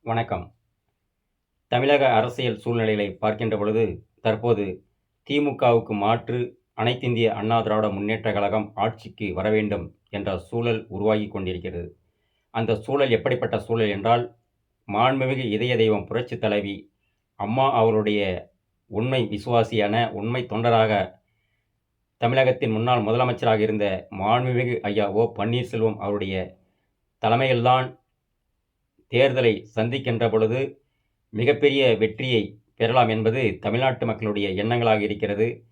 வணக்கம். தமிழக அரசியல் சூழ்நிலைகளை பார்க்கின்ற பொழுது, தற்போது திமுகவுக்கு மாற்று அனைத்திந்திய அண்ணா திராவிட முன்னேற்றக் கழகம் ஆட்சிக்கு வரவேண்டும் என்ற சூழல் உருவாகிக் கொண்டிருக்கிறது. அந்த சூழல் எப்படிப்பட்ட சூழல் என்றால், மாண்புமிகு இதய தெய்வம் புரட்சித் தலைவி அம்மா அவர்களுடைய உண்மை விசுவாசியான, உண்மை தொண்டராக தமிழகத்தின் முன்னாள் முதலமைச்சராக இருந்த மாண்புமிகு ஐயா ஓ. பன்னீர்செல்வம் அவருடைய தலைமையில்தான் தேர்தலை சந்திக்கின்ற பொழுது மிகப்பெரிய வெற்றியை பெறலாம் என்பது தமிழ்நாட்டு மக்களுடைய எண்ணங்களாக இருக்கிறது.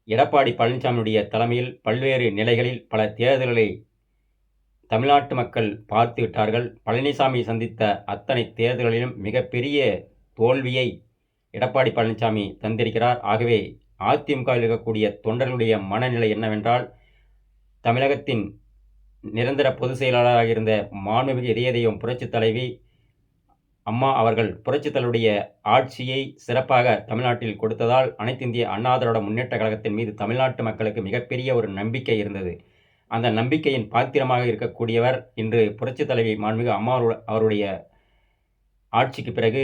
எடப்பாடி பழனிசாமியுடைய தலைமையில் பல்வேறு நிலைகளில் பல தேர்தல்களை தமிழ்நாட்டு மக்கள் பார்த்து விட்டார்கள். பழனிசாமி சந்தித்த அத்தனை தேர்தல்களிலும் மிகப்பெரிய தோல்வியை எடப்பாடி பழனிசாமி தந்திருக்கிறார். ஆகவே அதிமுகவில் இருக்கக்கூடிய தொண்டர்களுடைய மனநிலை என்னவென்றால், தமிழகத்தின் நிரந்தர பொதுச் செயலாளராக இருந்த மாண்புமிகு இதய தெய்வம் புரட்சித் தலைவி அம்மா அவர்கள் புரட்சித் தலைவருடைய ஆட்சியை சிறப்பாக தமிழ்நாட்டில் கொடுத்ததால் அனைத்திந்திய அண்ணா திராவிட முன்னேற்றக் கழகத்தின் மீது தமிழ்நாட்டு மக்களுக்கு மிகப்பெரிய ஒரு நம்பிக்கை இருந்தது. அந்த நம்பிக்கையின் பாத்திரமாக இருக்கக்கூடியவர் இன்று புரட்சித் தலைவி மாண்புமிகு அம்மா அவருடைய ஆட்சிக்கு பிறகு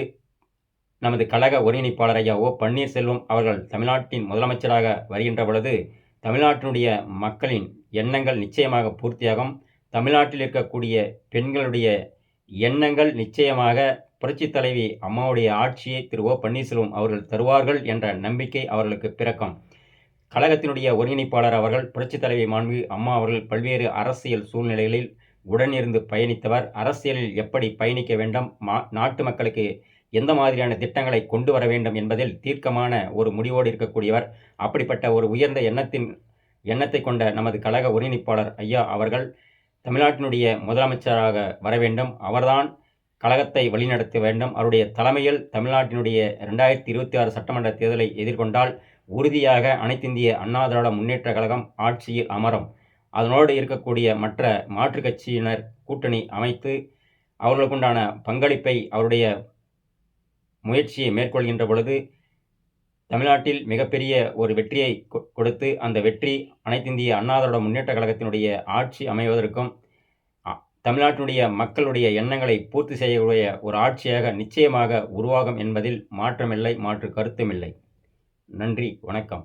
நமது கழக ஒருங்கிணைப்பாளர் ஐயா ஓ. பன்னீர்செல்வம் அவர்கள் தமிழ்நாட்டின் முதலமைச்சராக வருகின்ற பொழுது, தமிழ்நாட்டினுடைய மக்களின் எண்ணங்கள் நிச்சயமாக பூர்த்தியாகும். தமிழ்நாட்டில் இருக்கக்கூடிய பெண்களுடைய எண்ணங்கள் நிச்சயமாக புரட்சித் தலைவி அம்மாவுடைய ஆட்சியை திரு ஓ. பன்னீர்செல்வம் அவர்கள் தருவார்கள் என்ற நம்பிக்கை அவர்களுக்கு பிறக்கும். கழகத்தினுடைய ஒருங்கிணைப்பாளர் அவர்கள் புரட்சித் தலைவி மாண்புமிகு அம்மா அவர்கள் பல்வேறு அரசியல் சூழ்நிலைகளில் உடனிருந்து பயணித்தவர். அரசியலில் எப்படி பயணிக்க வேண்டும், நாட்டு மக்களுக்கு எந்த மாதிரியான திட்டங்களை கொண்டு வர வேண்டும் என்பதில் தீர்க்கமான ஒரு முடிவோடு இருக்கக்கூடியவர். அப்படிப்பட்ட ஒரு உயர்ந்த எண்ணத்தை கொண்ட நமது கழக ஒருங்கிணைப்பாளர் ஐயா அவர்கள் தமிழ்நாட்டினுடைய முதலமைச்சராக வர வேண்டும். அவர்தான் கழகத்தை வழிநடத்த வேண்டும். அவருடைய தலைமையில் தமிழ்நாட்டினுடைய 2026 சட்டமன்ற தேர்தலை எதிர்கொண்டால் உறுதியாக அனைத்திந்திய அண்ணா திராவிட முன்னேற்றக் கழகம் ஆட்சியில் அமரும். அதனோடு இருக்கக்கூடிய மற்ற மாற்றுக் கட்சியினர் கூட்டணி அமைத்து அவர்களுக்குண்டான பங்களிப்பை அவருடைய முயற்சியை மேற்கொள்கின்ற பொழுது தமிழ்நாட்டில் மிகப்பெரிய ஒரு வெற்றியை கொடுத்து, அந்த வெற்றி அனைத்திந்திய அண்ணா திராவிட முன்னேற்றக் கழகத்தினுடைய ஆட்சி அமைவதற்கும் தமிழ்நாட்டினுடைய மக்களுடைய எண்ணங்களை பூர்த்தி செய்யக்கூடிய ஒரு ஆட்சியாக நிச்சயமாக உருவாகும் என்பதில் மாற்றமில்லை, மாற்று கருத்துமில்லை. நன்றி, வணக்கம்.